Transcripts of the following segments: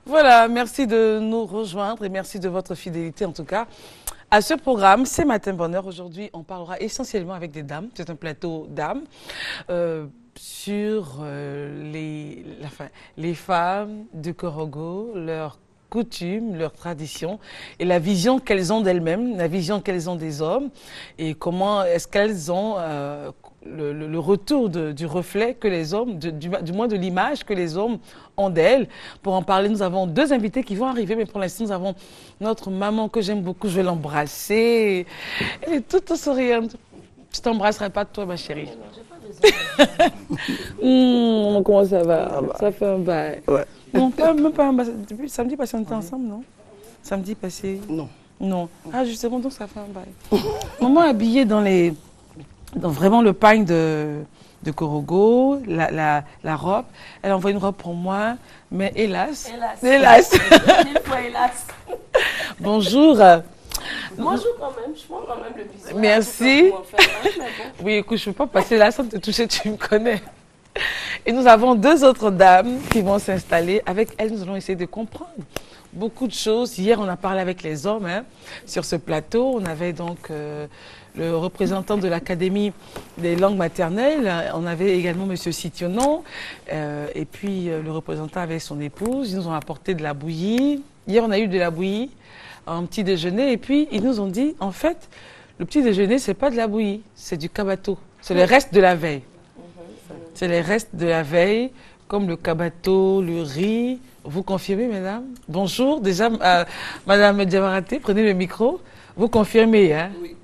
Voilà, merci de nous rejoindre et merci de votre fidélité en tout cas à ce programme. C'est Matin Bonheur. Aujourd'hui, on parlera essentiellement avec des dames. C'est un plateau dames sur les femmes de Korogo, leurs coutumes, leurs traditions et la vision qu'elles ont d'elles-mêmes, la vision qu'elles ont des hommes et comment est-ce qu'elles ont le retour du reflet que les hommes, du moins de l'image que les hommes ont d'elles. Pour en parler, nous avons deux invités qui vont arriver, mais pour l'instant, nous avons notre maman que j'aime beaucoup, je vais l'embrasser. Elle est toute souriante. Je t'embrasserai pas, toi, ma chérie. Comment ça va? Ça fait un bail. Ouais. Non, même pas un bail. Depuis samedi passé, on était ensemble, non? Samedi passé? Non. Non. Ah, justement, donc ça fait un bail. Maman habillée dans vraiment le pagne de Korogo, la robe. Elle envoie une robe pour moi, mais hélas. Hélas. Mille fois hélas. Bonjour. Bonjour quand même, je prends quand même le bisou. Merci. Oui, écoute, je ne peux pas passer là sans te toucher, tu me connais. Et nous avons deux autres dames qui vont s'installer. Avec elles, nous allons essayer de comprendre beaucoup de choses. Hier, on a parlé avec les hommes sur ce plateau. On avait donc le représentant de l'Académie des langues maternelles. On avait également M. Sitionon. Et puis, le représentant avec son épouse. Ils nous ont apporté de la bouillie. Hier, on a eu de la bouillie, un petit déjeuner. Et puis, ils nous ont dit, en fait, le petit déjeuner, ce n'est pas de la bouillie, c'est du kabato. C'est le reste de la veille. C'est les restes de la veille, comme le kabato, le riz. Vous confirmez, mesdames? Bonjour, déjà, Madame Diabarate, prenez le micro. Vous confirmez, hein? Oui.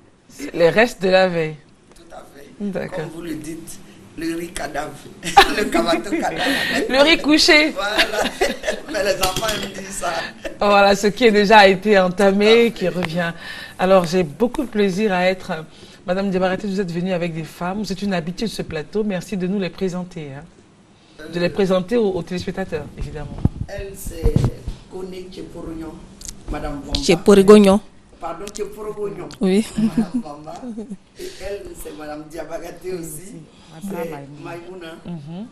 Les restes de la veille. Tout à fait. D'accord. Comme vous le dites, le riz cadavre, le kabato cadavre. Le riz couché. Voilà. Mais les enfants aiment dire ça. Voilà, ce qui a déjà été entamé, qui revient. Alors, j'ai beaucoup de plaisir à être... Madame Diabarate, vous êtes venue avec des femmes. Vous êtes une habituée de ce plateau. Merci de nous les présenter. De les présenter aux téléspectateurs, évidemment. Elle, c'est Koné Tcheporognon, Madame Bamba. Tcheporognon. Pardon, Tcheporognon. Oui. Madame Bamba. Et elle, c'est Madame Diabarate aussi. C'est Maïmouna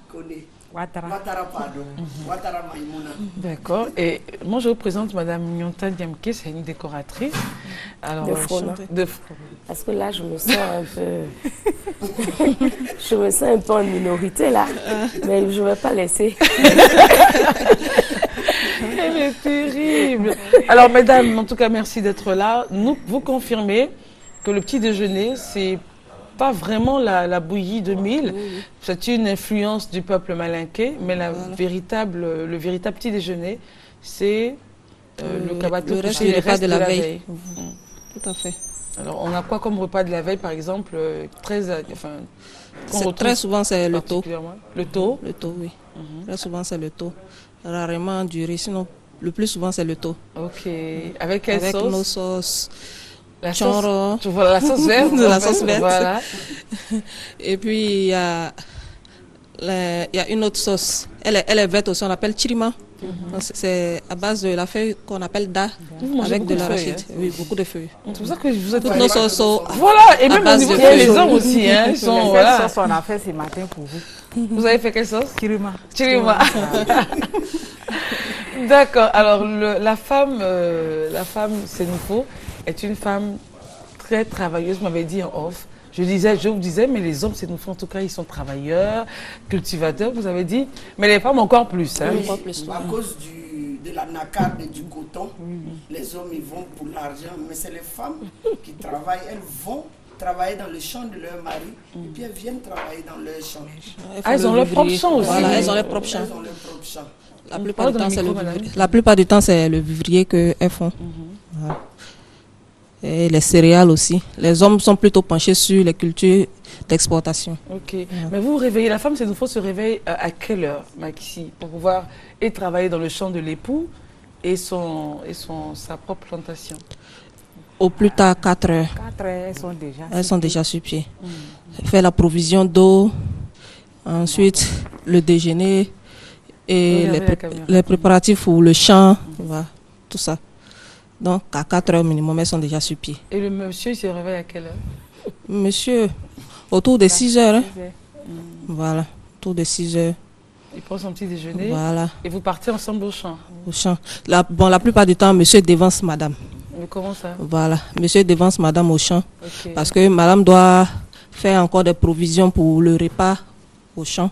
Koné. Ouattara, pardon. Ouattara Maïmouna. D'accord. Et moi, je vous présente Madame Nyonta Diamke, c'est une décoratrice. Alors, Parce que là, je me sens un peu... je me sens un peu en minorité, là. Mais je ne vais pas laisser. Elle est terrible. Alors, mesdames, en tout cas, merci d'être là. Vous confirmez que le petit déjeuner, c'est pas vraiment la bouillie de mille. Oui. C'est une influence du peuple malinké, mais le véritable petit déjeuner, c'est le kabato, le reste du repas de la veille. Tout à fait. Alors, on a quoi comme repas de la veille, par exemple, très souvent, c'est le taux. Le taux? Le taux, oui. Très souvent, c'est le taux. Rarement du riz, sinon, le plus souvent, c'est le taux. Ok. Avec quelle sauce? Avec nos sauces. La sauce, tu vois, la sauce verte. La sauce verte. Voilà. Et puis, il y a une autre sauce. Elle est verte aussi, on l'appelle chirima. C'est à base de la feuille qu'on appelle da, avec de l'arachide. Oui, beaucoup de feuilles. C'est pour ça que vous êtes... Toutes nos sauces sont voilà, et même au niveau des hommes aussi. Ils sont, voilà. Sauce on a fait ce matin pour vous. Vous avez fait quelle sauce? Chirima. Chirima. D'accord. Alors, la femme, c'est nouveau, est une femme très travailleuse. Vous m'avez dit en off. Je vous disais, mais les hommes, c'est nous, en tout cas, ils sont travailleurs, cultivateurs, vous avez dit. Mais les femmes, encore plus. Hein. Oui, à cause de la nacarde et du coton, les hommes, ils vont pour l'argent. Mais c'est les femmes qui travaillent. Elles vont travailler dans le champ de leur mari, et puis elles viennent travailler dans leur champ. Elles ont leur propre champ aussi. Voilà, elles ont leur propre champ. Elles ont leur propre champ. La plupart du temps, c'est le vivrier qu'elles font. Voilà. Et les céréales aussi. Les hommes sont plutôt penchés sur les cultures d'exportation. Ok. Mais vous réveillez la femme, c'est nous faut se réveiller à quelle heure, Maxi, pour pouvoir travailler dans le champ de l'époux et sa propre plantation? Au plus tard, 4 heures. 4 heures, elles sont déjà sur pied. Faire la provision d'eau, ensuite le déjeuner et les préparatifs pour le champ, voilà, tout ça. Donc, à 4 heures minimum, elles sont déjà sur pied. Et le monsieur, il se réveille à quelle heure? Monsieur, autour de 6 heures. Hein. Voilà, autour de 6 heures. Il prend son petit déjeuner. Voilà. Et vous partez ensemble au champ. Au champ. La plupart du temps, monsieur dévance madame. Mais comment ça? Voilà. Monsieur dévance madame au champ. Okay. Parce que madame doit faire encore des provisions pour le repas au champ.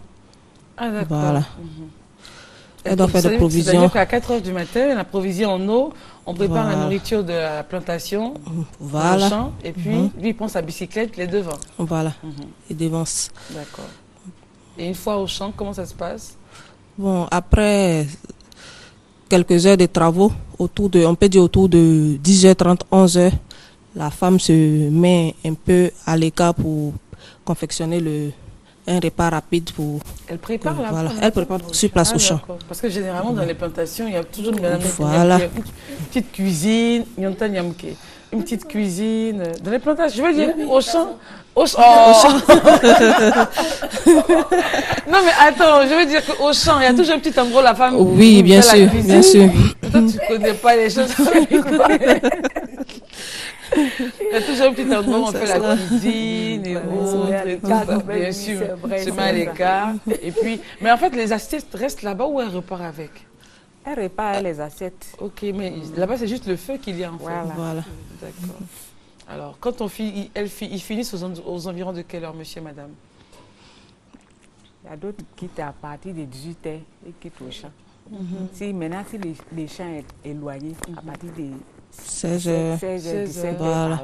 Ah, d'accord. Voilà. Elle doit faire des provisions. C'est-à-dire qu'à 4 h du matin, la provision en eau, on prépare la nourriture de la plantation au champ. Et puis, lui, il prend sa bicyclette, il est devant. Voilà. Il dévance. D'accord. Et une fois au champ, comment ça se passe? Bon, après quelques heures de travaux, on peut dire autour de 10h30, 11h, la femme se met un peu à l'écart pour confectionner un repas rapide pour... Elle prépare la voilà. Elle prépare sur place au champ. Parce que généralement, dans les plantations, il y a toujours une petite cuisine, une petite cuisine. Dans les plantations, je veux dire, au champ. Non, mais attends, je veux dire qu'au champ, il y a toujours un petit endroit, la femme. Oui, bien sûr, bien sûr. Toi, tu ne connais pas les choses. Il y a toujours un petit endroit où on fait la cuisine et autres. Bien sûr, se met à l'écart. Et puis, mais en fait, les assiettes restent là-bas ou elle repart avec? Elle répare les assiettes. Ok, mais là-bas, c'est juste le feu qu'il y a en fait. Voilà. D'accord. Alors, quand ils finissent aux environs de quelle heure, monsieur et madame? Il y a d'autres qui quittent à partir de 18h et quittent au champ. Maintenant, si les champs sont éloignés, à partir de 16h, 17h, voilà.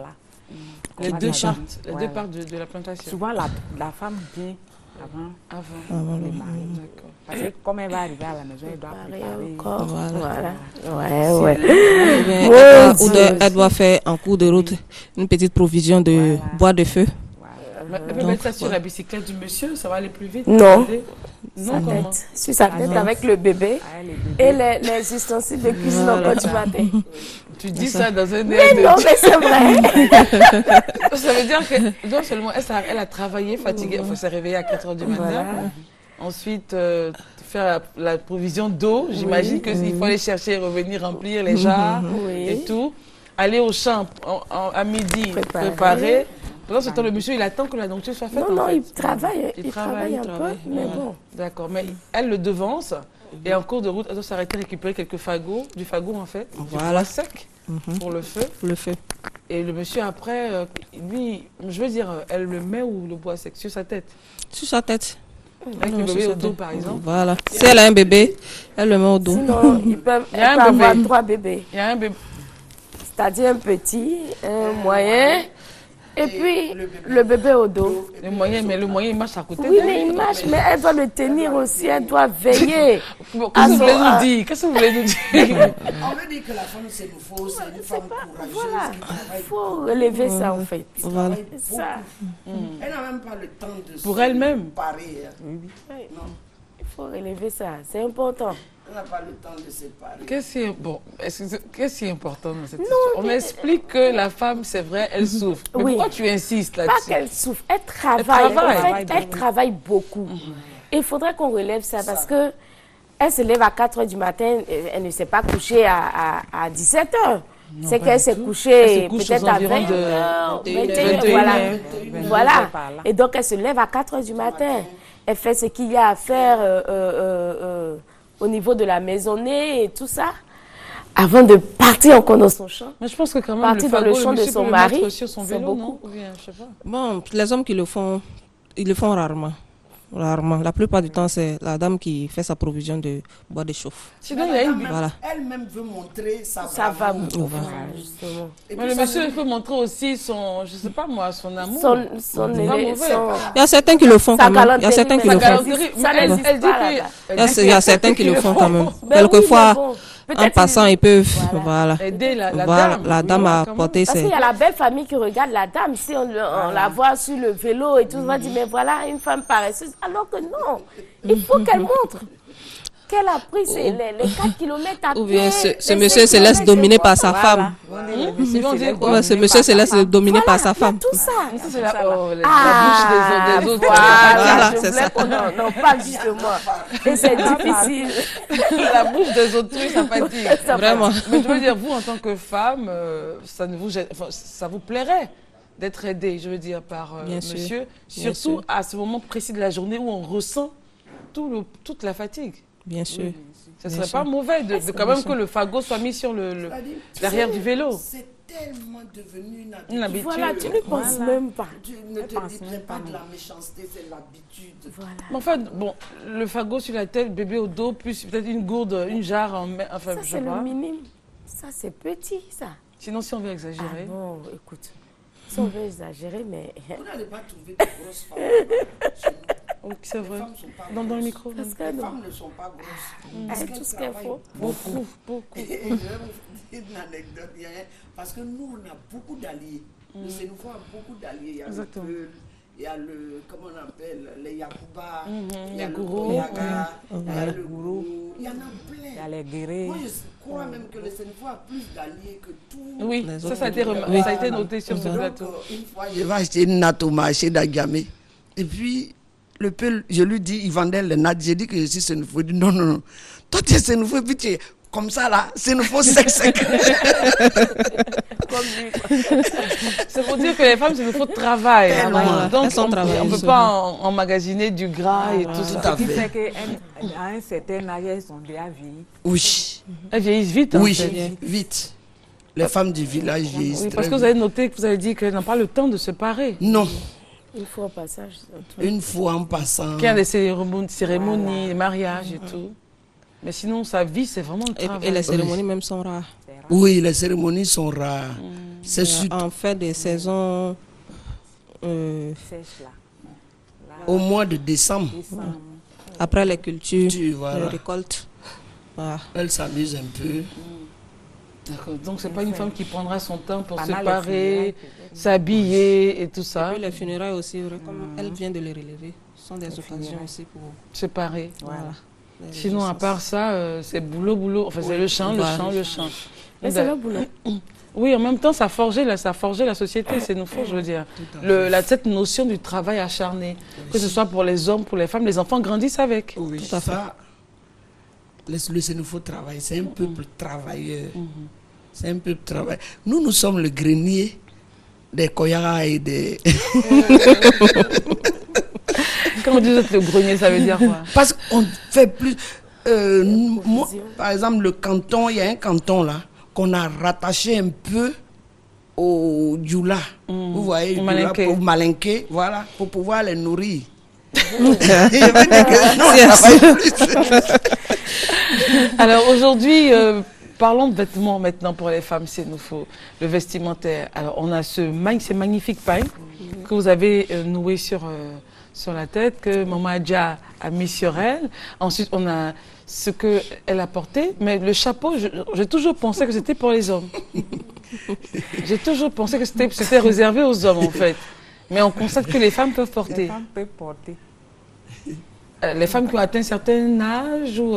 Les deux partent de la plantation. Souvent, la femme vient avant le mari. D'accord. Parce que comme elle va arriver à la maison, elle doit préparer. Voilà. Elle doit faire en cours de route une petite provision de bois de feu. Elle peut mettre ça sur la bicyclette du monsieur, ça va aller plus vite. Non. Non, comment? Sur sa tête avec le bébé et les ustensiles de cuisine encore du matin. Tu dis ça dans un Mais non, mais c'est vrai. Ça veut dire que non seulement elle a travaillé, fatiguée, il faut se réveiller à 4 h du matin. Voilà. Ensuite, faire la provision d'eau. J'imagine qu'il faut aller chercher, revenir, remplir les jars et tout. Aller au champ à midi, préparer. Pendant ce temps, le monsieur, il attend que la nourriture soit faite. Non, il travaille. Il travaille un peu, mais bon. D'accord, mais elle le devance. Et en cours de route, elle doit s'arrêter récupérer quelques fagots, du fagot en fait, du bois sec pour le feu. Le feu. Et le monsieur après, lui, je veux dire, elle le met où le bois sec? Sur sa tête? Sur sa tête. Avec le bébé au dos par exemple? Voilà. Si elle a un bébé, elle le met au dos. Sinon, elle peut avoir 3 bébés. Il y a un bébé. C'est-à-dire un petit, un moyen. Et puis, le bébé au dos. Le moyen, il marche à côté. Oui, mais il marche, mais elle doit le tenir aussi, elle doit veiller. Qu'est-ce que vous voulez nous dire? Qu'est-ce que vous voulez nous dire? On veut dire que la femme, c'est une femme courageuse. Voilà, il faut relever ça en fait. Voilà. Ça. Elle n'a même pas le temps de pour elle-même. Parer. Non, il faut relever ça, c'est important. On n'a pas le temps de se séparer. Qu'est-ce qui est important dans cette histoire? On m'explique que la femme, c'est vrai, elle souffre. Mais pourquoi tu insistes là-dessus? Pas qu'elle souffre, elle travaille. Elle travaille beaucoup. Il faudrait qu'on relève ça parce que elle se lève à 4 h du matin, elle ne s'est pas couchée à 17 h. C'est qu'elle s'est couchée peut-être à 20 h, 21 h. Voilà. Et donc elle se lève à 4 h du matin. Elle fait ce qu'il y a à faire au niveau de la maisonnée et tout ça, avant de partir encore dans son champ. Mais je pense que quand même, partir dans le champ de son mari, sur son vélo, non? Ou bien, je sais pas. Bon, les hommes qui le font, ils le font rarement. Rarement. La plupart du temps, c'est la dame qui fait sa provision de bois de chauffe. Sinon, elle-même veut montrer sa bravoure. Justement. Mais le monsieur, il peut montrer aussi son, je sais pas moi, son amour. Il y a certains qui le font quand même. Il y a certains qui le font. Il y a certains qui le font quand même. Quelquefois, en passant, ils peuvent aider la dame à porter ses... Parce qu'il y a la belle famille qui regarde la dame. Si on la voit sur le vélo et tout, on va dire, mais voilà, une femme paresseuse. Alors que non, il faut qu'elle montre qu'elle a pris les 4 km à pied. Ou bien ce monsieur se laisse dominer par sa femme. Ce monsieur se laisse dominer par sa femme. Tout ça. C'est la bouche des autres. Voilà, c'est ça. Non, pas justement. Et c'est difficile. La bouche des autres, ça fatigue. Vraiment. Mais je veux dire, vous, en tant que femme, ça vous plairait d'être aidée, je veux dire, par monsieur. Surtout à ce moment précis de la journée où on ressent toute la fatigue. Bien sûr. Oui, Ce ne serait pas mauvais de quand même que le fagot soit mis sur l'arrière du vélo. C'est tellement devenu une habitude. Voilà, tu ne penses même pas. Tu ne te dis pas de la méchanceté, c'est l'habitude. Voilà. Mais enfin, bon, le fagot sur la tête, bébé au dos, plus peut-être une gourde, une jarre, enfin, Ça, je c'est sais le pas. minime. Ça, c'est petit, ça. Sinon, si on veut Ah exagérer. non, écoute. Si on veut exagérer, mais... Vous n'allez pas trouver de grosses femmes chez nous. Oh, c'est vrai. Les femmes sont pas Dans le grosses. micro. Parce que Les non. femmes ne sont pas grosses. Parce Avec qu'elles tout ce qu'il travaillent faut. Beaucoup. Et je vais vous dire une anecdote. Parce que nous, on a beaucoup d'alliés. Le Sénoufo a beaucoup d'alliés. Il y a Exactement. le Peul, il y a le, comment on appelle, les Yakuba, il y les a le gourous. Koyaga, il y a le gourou. Il y en a Il y a plein. les guérés. Moi, je crois même que le Sénoufo a plus d'alliés que tout. Oui, Les ça autres a été, pays. ça a été noté sur ce Donc, plateau. une fois, je vais acheter une natte au marché d'Agamé. Et puis, le Peul, je lui dis, il vendait les nattes. J'ai dit que je suis Sénoufo. Il dit, non. Toi, tu es Sénoufo, puis tu es comme ça, là. Sénoufo sec. Comme lui. C'est pour dire que les femmes, c'est il faut de travail. Tellement. Donc, Elles sont on ne travailleuses. peut pas emmagasiner du gras et tout Tout ça. à Ce qui fait. fait qu'à un certain âge, elles sont déjà vieilles. Oui. Elles vieillissent vite. en Oui, fait. vite. Les femmes du village vieillissent Oui, très parce que vous vite. avez noté que vous avez dit qu'elles n'ont pas le temps de se parer. Non, Une fois au passage. une fois en passant. Qu'il y a des cérémonies, des mariages et tout. Mais sinon, sa vie, c'est vraiment le travail. Et les cérémonies même sont rares. C'est rare. Oui, les cérémonies sont rares. C'est sûr. En fait des saisons... Sèche là. Au mois de décembre, Décembre. après les cultures, tu les vois, récoltes. Voilà. elle s'amuse un peu. D'accord. Donc, c'est pas une femme qui prendra son temps pour se Pendant les parer, funérailles, s'habiller et tout ça. Et puis les funérailles aussi, comme elle vient de les relever, ce sont des occasions funérailles. aussi pour... Se parer. Voilà. Sinon, à part ça, c'est boulot. Enfin, c'est le chant. Mais c'est le boulot. Oui, en même temps, ça forgeait la société, c'est nous faux, je veux dire. Cette notion du travail acharné, que ce soit pour les hommes, pour les femmes, les enfants grandissent avec. Oui, Tout à fait. ça, le Sénoufo travail, c'est un peuple travailleur. C'est un peuple travailleur. Nous sommes le grenier des Koyara et des... Quand on dit le grenier, ça veut dire quoi? Parce qu'on fait plus... moi, par exemple, le canton, il y a un canton là, qu'on a rattaché un peu au Djoula. Vous voyez, Djoula, Malinké. pour Malinké, voilà, pour pouvoir les nourrir. Je veux dire que nous, on travaille plus. Alors aujourd'hui, parlons de vêtements maintenant pour les femmes, c'est nous faut le vestimentaire. Alors on a ces magnifiques pailles que vous avez noué sur la tête, que Maman Adja a mis sur elle. Ensuite, on a ce qu'elle a porté, mais le chapeau, j'ai toujours pensé que c'était pour les hommes. J'ai toujours pensé que c'était réservé aux hommes, en fait. Mais on constate que les femmes peuvent Les porter. femmes peuvent porter. Les femmes qui ont atteint un certain âge ou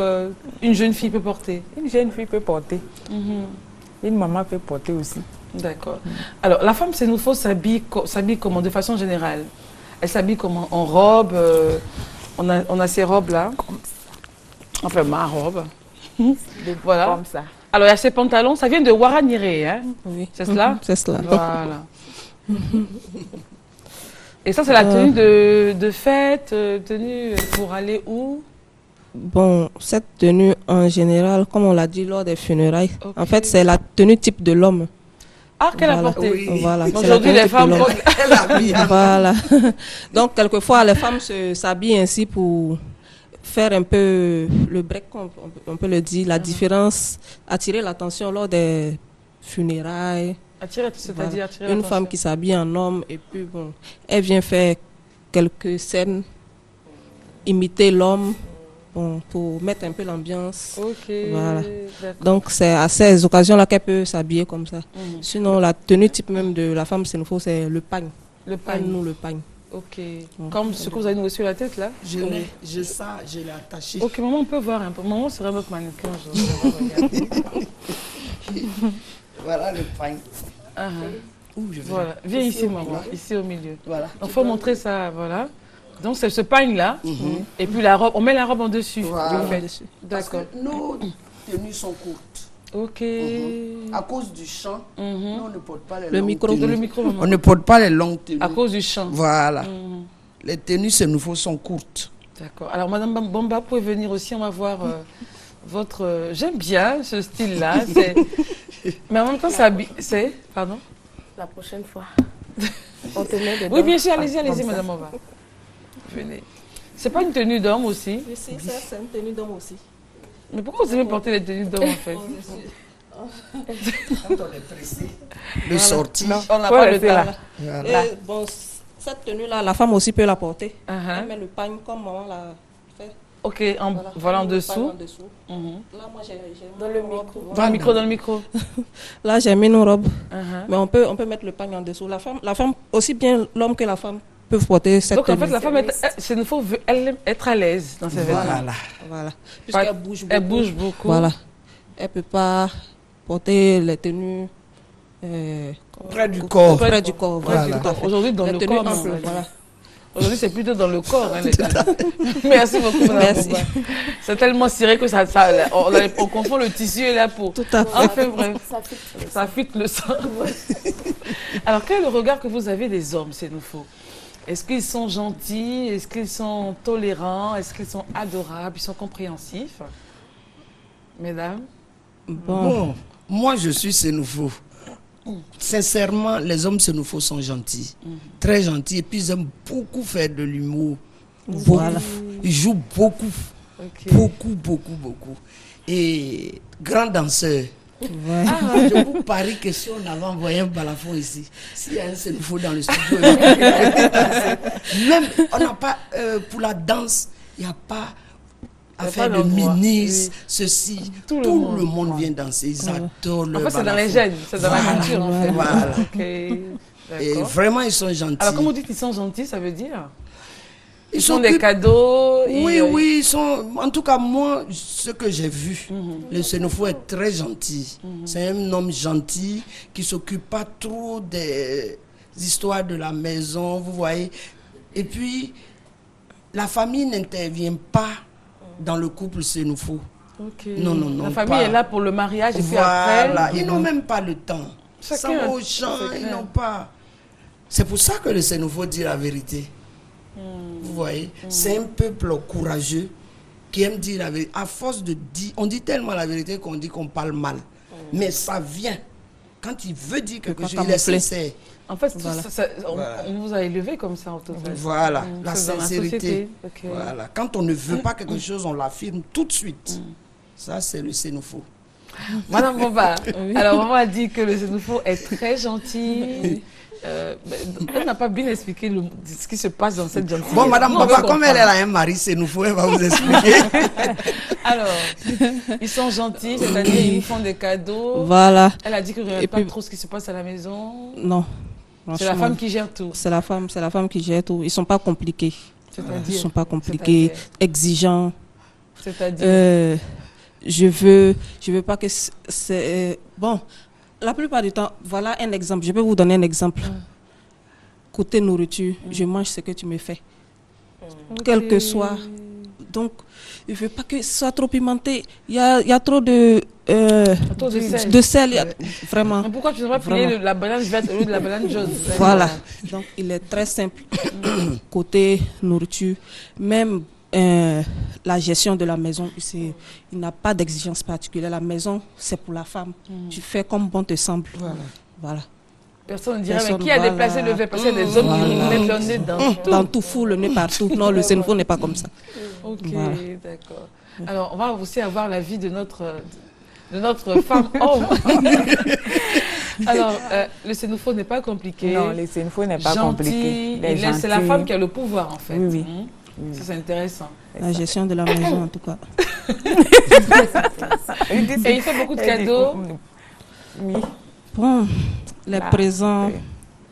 une jeune fille peut porter. Une jeune fille peut porter. Une maman peut porter aussi. D'accord. Alors, la femme, c'est nous faut s'habille comment, de façon générale? Elle s'habille comment? En robe, on a ces robes-là. Enfin, ma robe. Voilà. Comme ça. Alors, il y a ces pantalons, ça vient de Waraniré, hein? Oui. C'est cela? C'est cela. Voilà. Et ça, c'est la tenue de fête, tenue pour aller où? Bon, cette tenue en général, comme on l'a dit lors des funérailles, Ok. en fait, c'est la tenue type de l'homme. Ah, qu'elle a Voilà. porté. Oui. Voilà. c'est la Aujourd'hui, tenue les type de femmes l'homme. portent... Elle a mis un- Voilà. Donc, quelquefois, les femmes s'habillent ainsi pour faire un peu le break, on peut le dire, la différence, attirer l'attention lors des funérailles. C'est-à-dire Voilà. attirer Une l'attention. femme qui s'habille en homme et puis, bon, elle vient faire quelques scènes, imiter l'homme, bon, pour mettre un peu l'ambiance. Ok. Voilà. D'accord. Donc, c'est à ces occasions-là qu'elle peut s'habiller comme ça. Sinon, la tenue type même de la femme sénoufo, c'est le pagne. Le pagne. Nous, le pagne. Ok. Comme ce que vous avez noué sur la tête, là? Je l'ai attaché. Ok, maman, on peut voir un peu. Maman, c'est vraiment mannequin. Je vais regarder. Voilà le pain. Ah, ah. Ouh, je vais. Voilà. Viens ici, au maman. milieu. Ici au milieu. Voilà. Il faut montrer ça, voilà. Donc, c'est ce pagne-là. Et puis la robe, on met la robe en dessus. Voilà. En fait. Parce D'accord. que nos tenues sont courtes. Ok. À cause du chant, nous, on ne porte pas les Le longues micro. tenues. Le micro, maman. On ne porte pas les longues tenues. À cause du chant. Voilà. Les tenues, c'est nouveau, sont courtes. D'accord. Alors, Madame Bomba, vous pouvez venir aussi, on va voir votre... J'aime bien ce style-là. Mais en même temps, c'est... Pardon? La prochaine fois. On te met dedans. Oui, bien sûr, allez-y, Madame Bomba. Venez. C'est pas une tenue d'homme aussi? Oui, si, ça, c'est une tenue d'homme aussi. Mais pourquoi vous aimez porter les tenues d'homme, en fait? Quand on est pressé de sortir, on n'a pas le temps. Voilà. Et bon, cette tenue-là, la femme aussi peut la porter. Elle met le pagne comme maman l'a fait. Ok, voilà en dessous. Là, moi, j'ai dans le micro. Dans le micro. Là, j'ai mis une robe. Mais on peut mettre le pagne en dessous. La femme, aussi bien l'homme que la femme, peuvent porter cette tenue. Donc, en fait, la femme, elle aime être à l'aise dans ses vêtements. Voilà. Puisqu'elle bouge beaucoup. Elle bouge beaucoup. Voilà. Elle ne peut pas porter les tenues près du corps. Près du corps. Voilà. Aujourd'hui, dans le corps. Voilà. Aujourd'hui, c'est plutôt dans le corps. Hein, merci beaucoup, madame. Merci. C'est tellement ciré que on confond le tissu et la peau. Tout à fait. Enfin, bref, ça fitte le sang. Alors, quel est le regard que vous avez des hommes, c'est nouveau? Est-ce qu'ils sont gentils? Est-ce qu'ils sont tolérants? Est-ce qu'ils sont adorables? Ils sont compréhensifs? Mesdames? Bon, moi, je suis Sénoufo. Sincèrement, les hommes Sénoufo sont gentils, très gentils, et puis ils aiment beaucoup faire de l'humour. Voilà. Ils jouent beaucoup, beaucoup. Et grand danseur. Ouais. Je vous parie que si on avait envoyé un balafon ici, s'il y a un Sénoufo dans le studio, même on n'a pas, pour la danse, il n'y a pas à faire de ministre, ceci. Tout le monde vient danser, ils adorent le balafon. En fait, c'est dans les gènes, c'est dans la culture, en fait. Voilà. Okay. Et vraiment, ils sont gentils. Alors, quand vous dites qu'ils sont gentils, ça veut dire? Ils sont des cadeaux. Oui, ils sont. En tout cas, moi, ce que j'ai vu, le Sénoufo est très gentil. C'est un homme gentil qui ne s'occupe pas trop des histoires de la maison, vous voyez. Et puis, la famille n'intervient pas dans le couple Sénoufo. Okay. Non. La famille est là pour le mariage et puis après. Ils n'ont même pas le temps. Ça va au champ, ils n'ont pas. C'est pour ça que le Sénoufo dit la vérité. Vous voyez, c'est un peuple courageux qui aime dire la vérité. À force de dire, on dit tellement la vérité qu'on dit qu'on parle mal. Mais ça vient. Quand il veut dire quelque chose, il est sincère. En fait, on vous a élevé comme ça en tout cas. Voilà, la sincérité. Okay. Voilà. Quand on ne veut pas quelque chose, on l'affirme tout de suite. Ça, c'est le Sénoufo. Madame Bomba, alors maman a dit que le Sénoufo est très gentil. Elle n'a pas bien expliqué ce qui se passe dans cette gentillesse. Bon, Madame Bomba, comme elle a un mari Sénoufo, elle va vous expliquer. Alors, ils sont gentils, c'est-à-dire ils font des cadeaux. Voilà. Elle a dit qu'elle ne regarde pas trop ce qui se passe à la maison. Non. C'est la femme qui gère tout. C'est la femme qui gère tout. Ils ne sont pas compliqués. C'est-à-dire? Ils ne sont pas compliqués, exigeants. C'est-à-dire? Je veux pas que c'est... bon, la plupart du temps, voilà un exemple. Je vais vous donner un exemple. Côté nourriture, je mange ce que tu me fais. Quel que soit. Donc, je ne veux pas que ce soit trop pimenté. Il y a trop de sel. Vraiment. Mais pourquoi tu ne vas pas payer la banane verte au lieu de la banane jaune? Voilà. Donc, il est très simple. Côté nourriture, même la gestion de la maison, il n'a pas d'exigence particulière. La maison, c'est pour la femme. Tu fais comme bon te semble. Voilà. Personne ne dirait, mais qui a déplacé le verre? Parce qu'il y a des hommes qui mettent leur nez dans tout. Dans tout, fout le nez partout. Non, le Sénoufo n'est pas comme ça. Ok, d'accord. Alors, on va aussi avoir l'avis de notre femme homme. Alors, le Sénoufo n'est pas compliqué. Non, le Sénoufo n'est pas compliqué. C'est la femme qui a le pouvoir, en fait. Oui. Ça, c'est intéressant. La gestion de la maison, en tout cas. Et il fait beaucoup de cadeaux. Oui. Bon, les présents,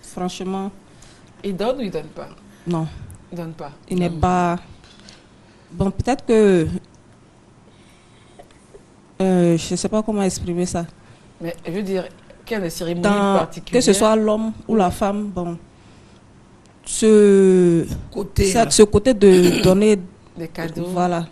franchement... Il donne ou il ne donne pas? Non. Il ne donne pas. Il n'est pas... Bon, peut-être que... je ne sais pas comment exprimer ça. Mais je veux dire, qu'il y a des cérémonies particulières. Que ce soit l'homme ou la femme, bon... Ce côté de donner des cadeaux. Voilà.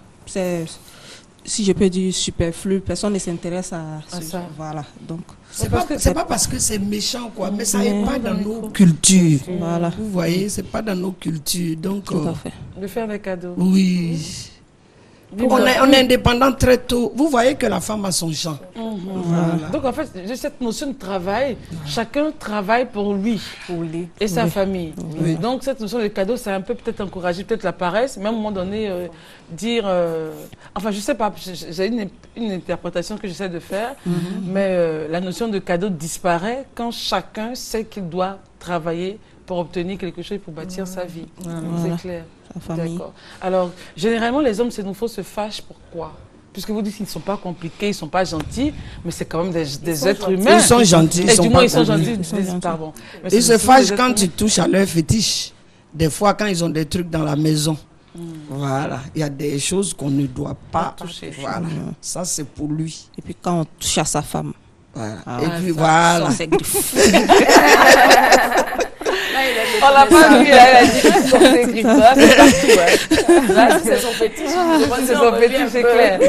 si je peux dire, superflu. Personne ne s'intéresse à ça. Voilà. Donc, c'est pas parce que c'est méchant, quoi, mais ça n'est pas dans nos cultures. Voilà. Vous voyez, c'est pas dans nos cultures. Donc, tout à fait. De faire des cadeaux. Oui. On est indépendant très tôt. Vous voyez que la femme a son champ. Voilà. Donc en fait, cette notion de travail, chacun travaille pour lui et sa famille. Oui. Donc cette notion de cadeau, c'est un peu peut-être encourager peut-être la paresse, mais à un moment donné, dire... enfin, je sais pas, j'ai une interprétation que j'essaie de faire, mais la notion de cadeau disparaît quand chacun sait qu'il doit travailler pour obtenir quelque chose, pour bâtir sa vie. C'est clair. D'accord. Alors, généralement, les hommes, se fâchent. Pourquoi? Puisque vous dites qu'ils ne sont pas compliqués, ils ne sont pas gentils, mais c'est quand même des êtres humains. Ils sont gentils. Et du moins, ils sont gentils. Pardon. Ils se fâchent quand tu touches à leur fétiche. Des fois, quand ils ont des trucs dans la maison. Voilà. Il y a des choses qu'on ne doit pas toucher. Voilà. Ça, c'est pour lui. Et puis, quand on touche à sa femme. Voilà. Et puis, voilà. On l'a pas vu, elle a dit que son griffes. Là, c'est partout. Là, c'est son fétiche. C'est son fétiche, c'est clair.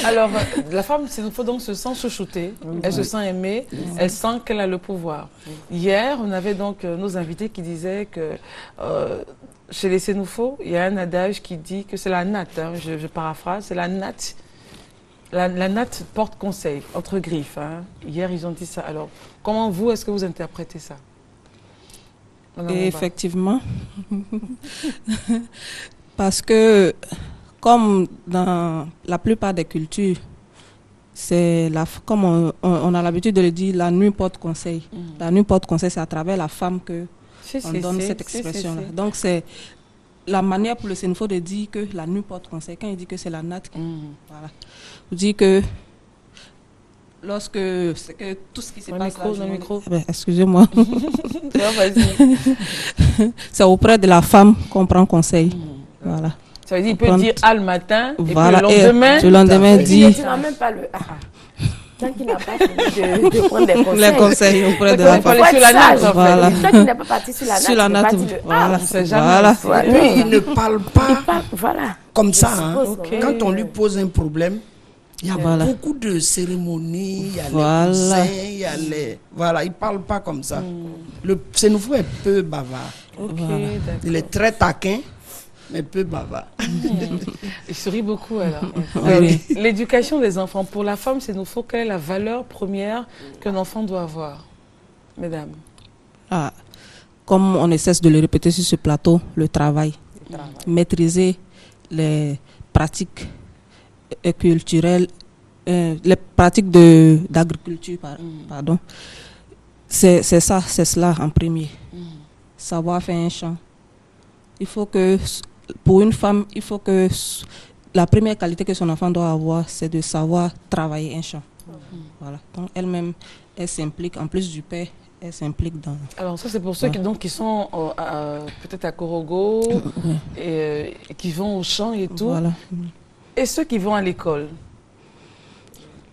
Alors, la femme, il faut donc se sent chouchoutée, elle se sent aimée, elle sent qu'elle a le pouvoir. Hier, on avait donc nos invités qui disaient que chez les Sénoufos, il y a un adage qui dit que c'est la natte, hein, je paraphrase, c'est la natte. La natte porte conseil, entre griffes. Hein. Hier, ils ont dit ça. Alors, comment vous, est-ce que vous interprétez ça? Et effectivement, parce que comme dans la plupart des cultures, c'est comme on a l'habitude de le dire, la nuit porte conseil. La nuit porte conseil, c'est à travers la femme que on donne cette expression-là. Donc c'est la manière pour le Sénoufo de dire que la nuit porte conseil. Quand il dit que c'est la natte, voilà. Vous dites que lorsque c'est que tout ce qui se passe dans le micro. Excusez-moi. C'est auprès de la femme qu'on prend conseil. Voilà. Ça veut dire, il peut dire ah le matin, voilà. Et puis le lendemain dit. Tu n'as même pas le tant qu'il n'a pas fini de prendre des conseils. Les conseils auprès de la femme. Sur la natte, voilà. Tant qu'il n'est pas parti sur la natte, voilà. Voilà. Lui, il ne parle pas voilà. comme ça. Hein. Quand on lui pose un problème, il y a beaucoup de cérémonies, il y a les cousins, il y a les... Voilà, il ne parle pas comme ça. Le Sénoufo est peu bavard. Il est très taquin, mais peu bavard. Il sourit beaucoup alors. Oui. L'éducation des enfants, pour la femme Sénoufo, quelle est la valeur première qu'un enfant doit avoir, mesdames? Comme on ne cesse de le répéter sur ce plateau, le travail. Maîtriser les pratiques culturelles, les pratiques d'agriculture, pardon. C'est ça, c'est cela en premier. Savoir faire un champ. Il faut que, pour une femme, il faut que la première qualité que son enfant doit avoir, c'est de savoir travailler un champ. Voilà. Donc elle-même, elle s'implique, en plus du père, elle s'implique dans... Alors ça, c'est pour ceux qui sont peut-être à Korogo, et qui vont au champ et tout. Voilà. Et ceux qui vont à l'école,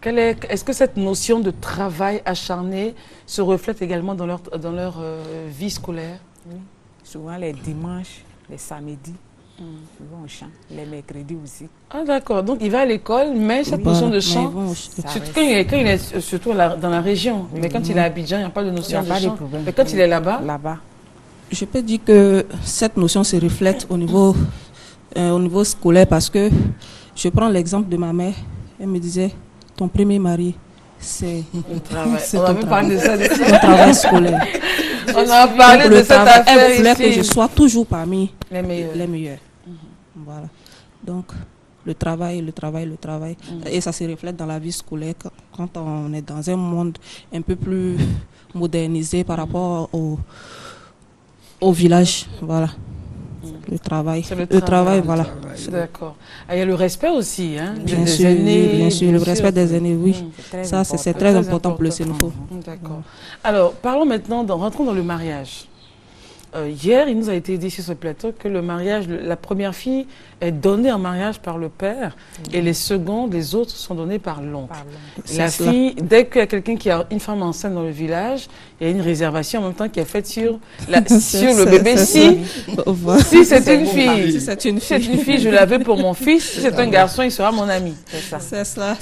est-ce que cette notion de travail acharné se reflète également dans leur vie scolaire? Oui. Souvent les dimanches, les samedis, ils vont au champ, les mercredis aussi. Ah d'accord, donc il va à l'école, mais cette notion de champ, quand il est surtout dans la région, mais quand il est à Abidjan, il n'y a pas de notion de champ. Mais quand il est là-bas, je peux dire que cette notion se reflète au niveau scolaire parce que je prends l'exemple de ma mère. Elle me disait, ton premier mari, c'est ton travail scolaire. On a parlé de cette affaire elle voulait que je sois toujours parmi les meilleurs. Voilà. Donc, le travail. Et ça se reflète dans la vie scolaire quand on est dans un monde un peu plus modernisé par rapport au village. Voilà. Le travail. Le travail, voilà. D'accord. Il y a le respect aussi, hein, des aînés. Bien sûr, le respect des aînés, oui. Ça, c'est très important pour le Sénoufo. D'accord. Alors, parlons maintenant, rentrons dans le mariage. hier, il nous a été dit sur ce plateau que le mariage, la première fille est donnée en mariage par le père et les secondes, les autres sont données par l'oncle. La fille, dès qu'il y a quelqu'un qui a une femme enceinte dans le village, il y a une réservation en même temps qui est faite sur le bébé. Si c'est une fille, si c'est une fille, je la veux pour mon fils. Si c'est un garçon, il sera mon ami. C'est ça.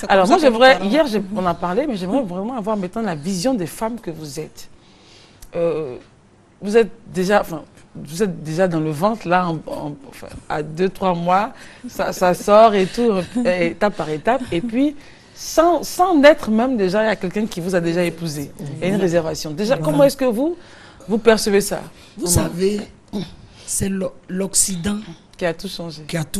Alors moi, j'aimerais, hier, on a parlé, mais j'aimerais vraiment avoir maintenant la vision des femmes que vous êtes. Vous êtes déjà dans le ventre, là, à 2-3 mois, ça sort et tout, étape par étape. Et puis, sans naître même déjà, il y a quelqu'un qui vous a déjà épousé. Il y a une réservation. Déjà, comment est-ce que vous percevez ça? Vous savez, c'est l'Occident qui a tout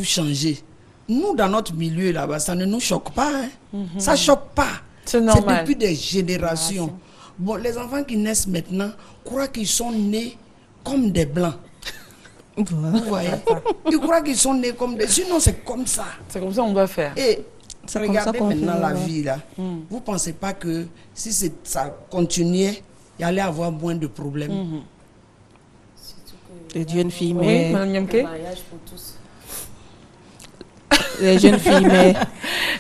changé. Nous, dans notre milieu là-bas, ça ne nous choque pas. Hein. Ça ne choque pas. C'est normal. C'est depuis des générations. Bon, les enfants qui naissent maintenant croient qu'ils sont nés comme des blancs. Vous voyez? Ils croient qu'ils sont nés comme des... Sinon, c'est comme ça. C'est comme ça qu'on doit faire. Et regardez maintenant la vie, là. Vous ne pensez pas que si ça continuait, il y allait avoir moins de problèmes? Les jeunes filles, mais... Oui, Mme Nyamke? Mariage pour tous. Les jeunes filles, mais...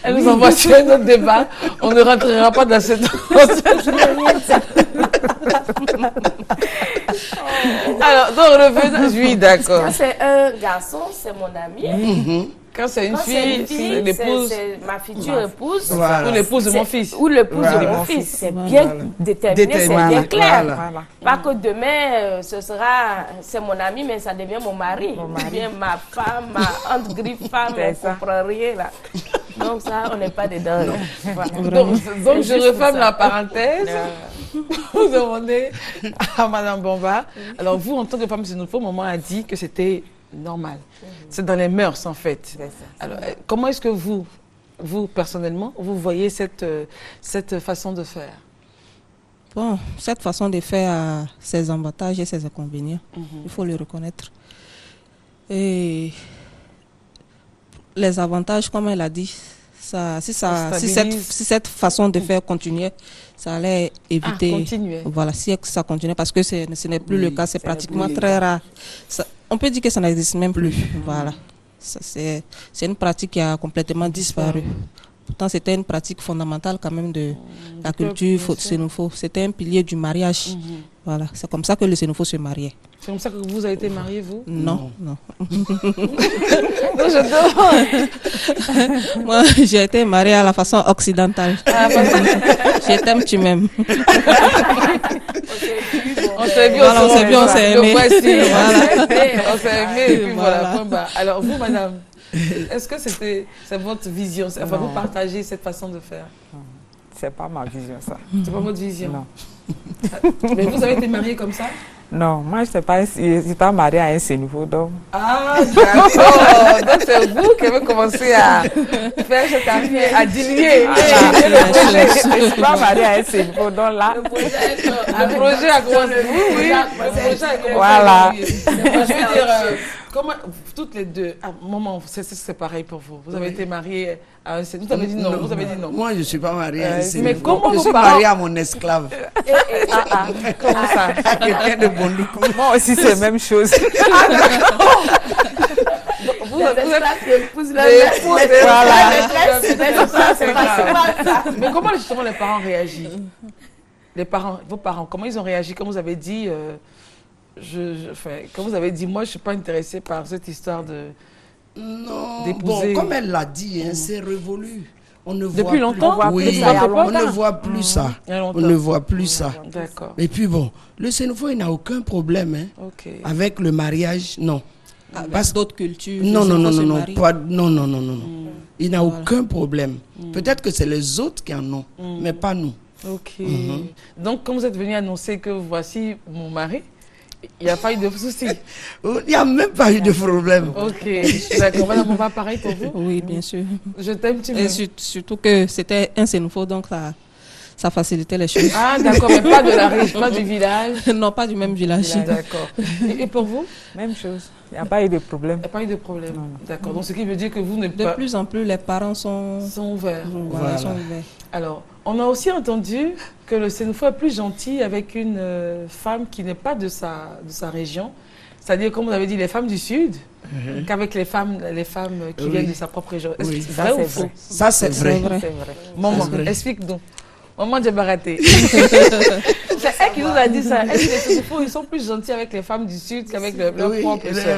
Elle nous envoie sur un autre débat. On ne rentrera pas dans cette... Alors, donc revenons... Oui, d'accord. Quand c'est un garçon, c'est mon ami. Quand c'est une fille, c'est l'épouse. C'est ma future épouse. Voilà. Ou l'épouse de mon fils. Ou l'épouse de mon fils. C'est bien déterminé, c'est bien clair. Voilà. Pas que demain, c'est mon ami, mais ça devient mon mari. Ou bien ma femme, ma entre-griffe femme, on ne comprend rien là. Donc ça, on n'est pas dedans. Donc je referme la parenthèse. Vous demandez à Mme Bomba. Alors vous, en tant que femme xénophobe, maman a dit que c'était normal. C'est dans les mœurs, en fait. Alors, comment est-ce que vous, personnellement, vous voyez cette façon de faire? Bon, cette façon de faire a ses avantages et ses inconvénients. Il faut le reconnaître. Et les avantages, comme elle a dit, si cette façon de faire continuait, ça allait éviter... Voilà, si ça continuait, parce que ce n'est plus le cas, c'est pratiquement très rare. On peut dire que ça n'existe même plus. Voilà. C'est une pratique qui a complètement disparu. Pourtant, c'était une pratique fondamentale quand même de la culture xénophobe. C'était un pilier du mariage. Voilà. C'est comme ça que le xénophobe se mariait. C'est comme ça que vous avez été marié, vous? Non, non. Non, je demande. Moi, j'ai été mariée à la façon occidentale. Je t'aime, tu m'aimes. On s'est vu, on s'est vu, on s'est aimé. On s'est aimé, et puis voilà. Alors vous, madame, est-ce que c'est votre vision? Enfin, vous partagez cette façon de faire? C'est pas ma vision, ça. C'est pas votre vision? Non. Mais vous avez été mariée comme ça? Non, moi je suis pas mariée à un xénophobe, donc... Ah, d'accord. Donc c'est vous qui avez commencé à faire cette affaire, à diluer. Je ne suis pas mariée à un xénophobe, donc là... Le projet a commencé. Oui, le projet a commencé. Voilà. Je veux dire, comment, toutes les deux, à un moment, c'est pareil pour vous. Vous avez été mariée à un xénophobe. Vous avez dit non. Vous avez dit non. Moi, je ne suis pas mariée à un xénophobe. Mais comment je suis mariée à mon esclave. Comment ça? Quelqu'un de bon look. Moi aussi, c'est la même chose. Vous êtes épouse la Mais comment justement les parents réagissent? Vos parents, comment ils ont réagi quand vous avez dit, quand vous avez dit, moi je ne suis pas intéressée par cette histoire de... Non, bon, comme elle l'a dit, hein, c'est révolu. On ne voit depuis longtemps, oui, on ne voit plus ça. On ne voit plus ça. D'accord. Et puis bon, le xénophobe n'a aucun problème avec le mariage, non. Avec d'autres cultures. Non. Il n'a aucun problème. Peut-être que c'est les autres qui en ont, mais pas nous. Ok. Donc, quand vous êtes venu annoncer que voici mon mari, il n'y a pas eu de soucis? Il n'y a même pas eu de problème. Ok. D'accord. Madame, on va pareil pour vous? Oui, bien sûr. Je t'aime, tu m'aimes. Et surtout que c'était un xénophobe, donc ça facilitait les choses. Ah, d'accord, mais pas de la région, pas du village. Non, pas du même village. D'accord. Et pour vous? Même chose. Il n'y a pas eu de problème. Il n'y a pas eu de problème. D'accord. Donc, ce qui veut dire que vous n'êtes De pas... plus en plus, les parents sont ouverts. Voilà, sont ouverts. Alors, on a aussi entendu que le Sénoufo est plus gentil avec une femme qui n'est pas de sa région. C'est-à-dire, comme vous avez dit, les femmes du Sud, qu'avec les femmes qui viennent de sa propre région. Est-ce que c'est vrai ou faux? Ça, c'est vrai. Maman, explique-donc. Maman Djabaraté. C'est elle qui nous a dit ça. Est-ce que les Sénoufos, ils sont plus gentils avec les femmes du Sud qu'avec leurs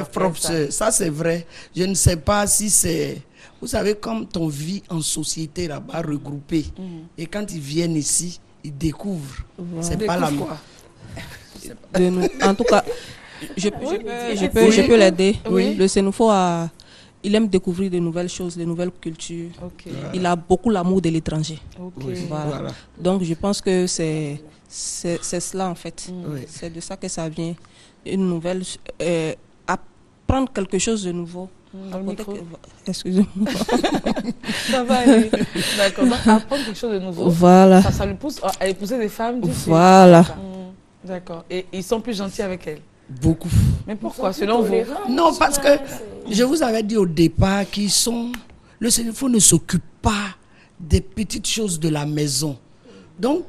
propres sœurs? Ça, c'est vrai. Je ne sais pas si c'est... Vous savez, comme on vit en société là-bas, regroupée, et quand ils viennent ici, ils découvrent. C'est pas la même. En tout cas, je peux l'aider. Oui. Le Sénoufo il aime découvrir de nouvelles choses, de nouvelles cultures. Okay. Il a beaucoup l'amour de l'étranger. Okay. Voilà. Donc je pense que c'est cela en fait. C'est de ça que ça vient. Une nouvelle... apprendre quelque chose de nouveau. Excusez-moi. Ça va aller. D'accord. Donc, apprendre quelque chose de nouveau. Voilà. Ça lui pousse à épouser des femmes du Sud. Voilà. D'accord. Et ils sont plus gentils avec elles? Beaucoup. Mais pourquoi, selon vous? Non, parce que je vous avais dit au départ le Sénoufo ne s'occupe pas des petites choses de la maison. Donc,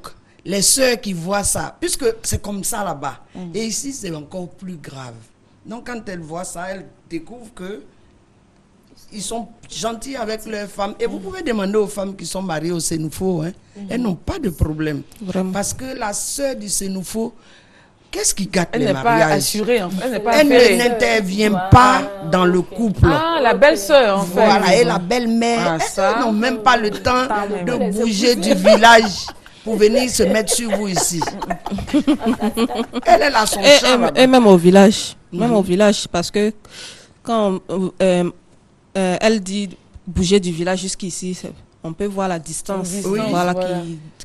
les sœurs qui voient ça, puisque c'est comme ça là-bas, et ici c'est encore plus grave. Donc, quand elles voient ça, elles découvrent que ils sont gentils avec leurs femmes. Et vous pouvez demander aux femmes qui sont mariées au Sénoufo, hein, elles n'ont pas de problème. Vraiment. Parce que la sœur du Sénoufo, qu'est-ce qui gâte les mariages? Elle n'est pas assurée, en fait. Elle n'intervient pas dans le couple. Ah, la belle-sœur, en fait. Voilà, et la belle-mère, elles n'ont même pas le temps de bouger du village pour venir se mettre sur vous ici. Elle a son champ. Et même au village. Même au village, parce que quand elle dit bouger du village jusqu'ici, on peut voir la distance, voilà.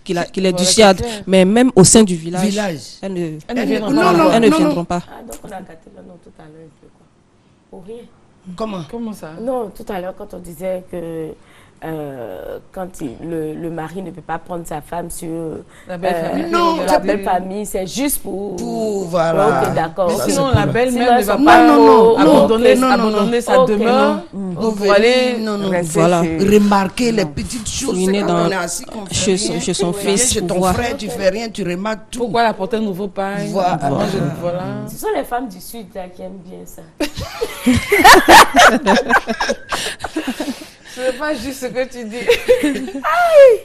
Qu'il est du Chiad, mais même au sein du village. Elles ne viendront pas. Ah, donc on a gâté le nom tout à l'heure un peu, quoi. Pour rien. Comment ça? Non, tout à l'heure, quand on disait que quand le mari ne peut pas prendre sa femme sur la belle famille, la belle famille, c'est juste pour voilà. Ok, d'accord. Sinon, la belle-mère ne va pas abandonner sa demeure pour aller remarquer les petites choses. Chez son fils, chez ton frère, tu fais rien, tu remarques tout. Pourquoi apporter un nouveau pain? Voilà. Ce sont les femmes du Sud là, qui aiment bien ça. Ce n'est pas juste ce que tu dis.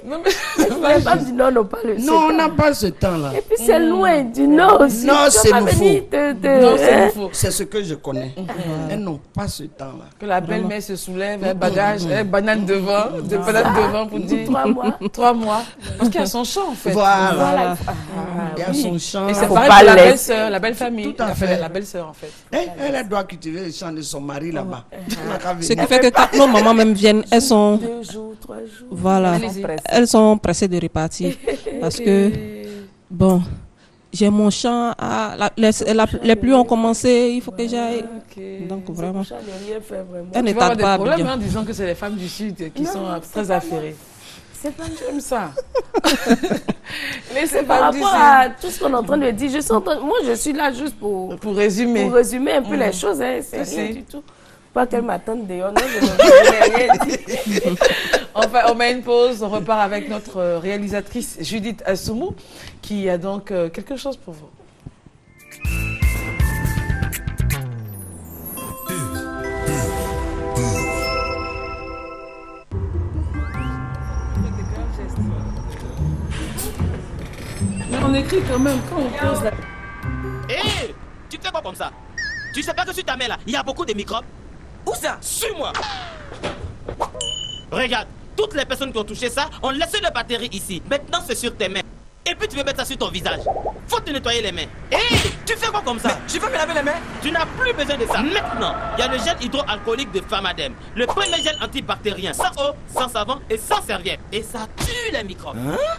Non, mais les femmes du Nord n'ont pas le temps. Non, on n'a pas ce temps-là. Et puis c'est loin du Nord aussi. Non, c'est nouveau. C'est c'est ce que je connais. Elles n'ont pas ce temps-là. Que la belle-mère se soulève, un bagage, un banane devant, pour dire 3 mois. 3 mois. Parce qu'il y a son champ en fait. Voilà. Il y a son champ. Et c'est pareil pour la belle-sœur, la belle-famille. Tout à fait. La belle-sœur en fait. Elle doit cultiver le champ de son mari là-bas. Ce qui fait que quand nos mamans même viennent, elles sont 2 jours, 3 jours. Voilà, elles sont pressées de repartir parce que bon, j'ai mon champ, les pluies ont commencé, il faut que j'aille. Donc vraiment, elle ne tarde pas bien. En disant que c'est les femmes du Sud qui sont très affairées. C'est pas comme ça. Mais c'est par rapport à tout ce qu'on est en train de dire. Moi, je suis là juste pour résumer. Pour résumer un peu les choses. Hein. C'est rien du tout. Pas qu'elle m'attende dehors. Non, je n'ai rien dit. Enfin, on met une pause. On repart avec notre réalisatrice Judith Assoumou qui a donc quelque chose pour vous. Mais on écrit quand même quand on pose la... Hé, tu fais quoi comme ça? Tu sais pas que sur ta main là, il y a beaucoup de microbes? Où ça? Suis-moi. Regarde, toutes les personnes qui ont touché ça ont laissé leur batterie ici. Maintenant c'est sur tes mains. Et puis tu veux mettre ça sur ton visage. Faut te nettoyer les mains. Hé, tu fais quoi comme ça? Mais tu veux me laver les mains? Tu n'as plus besoin de ça. Maintenant, il y a le gel hydroalcoolique de Famadem. Le premier gel antibactérien, sans eau, sans savon et sans serviette. Et ça tue les microbes.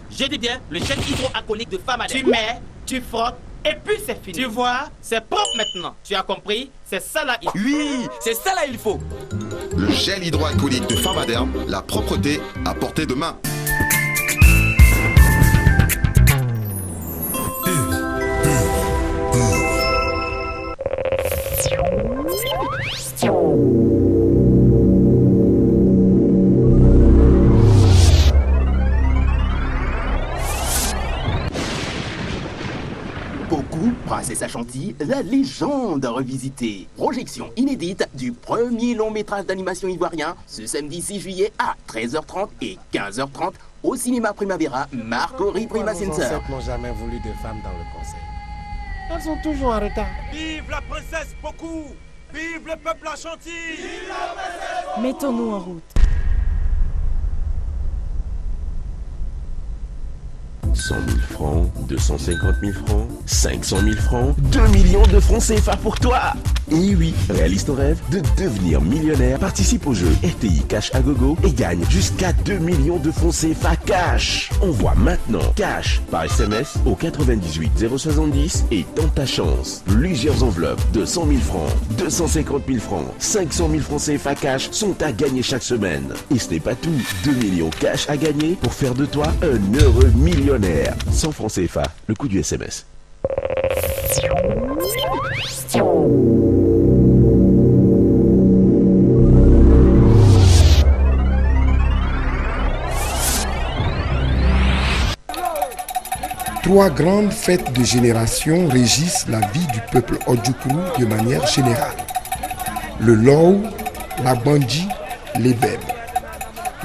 Je dis bien, le gel hydroalcoolique de Famadem. Tu mets, tu frottes. Et puis c'est fini. Tu vois, c'est propre maintenant. Tu as compris? C'est ça là. Oui, c'est ça là il faut. Le gel hydroalcoolique de Pharmaderm, la propreté à portée de main. Princesse Ashanti, la légende revisitée. Projection inédite du premier long métrage d'animation ivoirien ce samedi 6 juillet à 13h30 et 15h30 au cinéma Primavera, Marcory Prima Center. Les ancêtres n'ont jamais voulu de femmes dans le conseil. Elles sont toujours en retard. Vive la princesse Bokou! Vive le peuple Ashanti! Vive la princesse! Mettons-nous en route. 100 000 francs, 250 000 francs, 500 000 francs, 2 millions de francs CFA pour toi. Et oui, réalise ton rêve de devenir millionnaire, participe au jeu RTI Cash à Gogo et gagne jusqu'à 2 millions de francs CFA cash. Envoie maintenant cash par SMS au 98 070 et tente ta chance. Plusieurs enveloppes de 100 000 francs, 250 000 francs, 500 000 francs CFA cash sont à gagner chaque semaine. Et ce n'est pas tout, 2 millions cash à gagner pour faire de toi un heureux millionnaire. 100 francs CFA, le coût du SMS. Trois grandes fêtes de génération régissent la vie du peuple Odjukourou de manière générale. Le Lou, la Bandji, les Bèbes.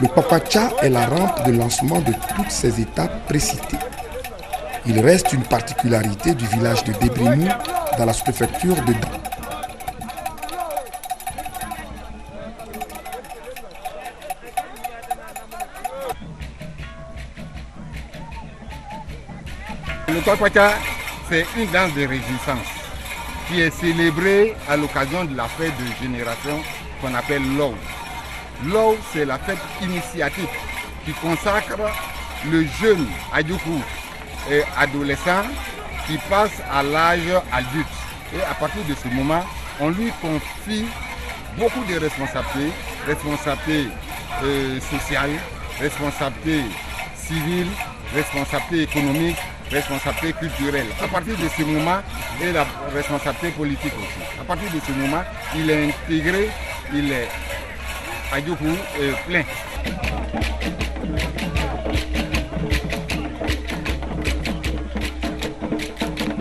Le Papacha est la rampe de lancement de toutes ces étapes précitées. Il reste une particularité du village de Débrimou dans la sous-préfecture de Dan. Le Papacha, c'est une danse de résistance qui est célébrée à l'occasion de la fête de génération qu'on appelle Lou. Lou, c'est la fête initiatique qui consacre le jeune Adjoukou et adolescent qui passe à l'âge adulte. Et à partir de ce moment, on lui confie beaucoup de responsabilités, responsabilités sociales, responsabilités civiles, responsabilités économiques, responsabilité culturelle. À partir de ce moment, et la responsabilité politique aussi. À partir de ce moment, il est intégré, il est Adjoukou plein.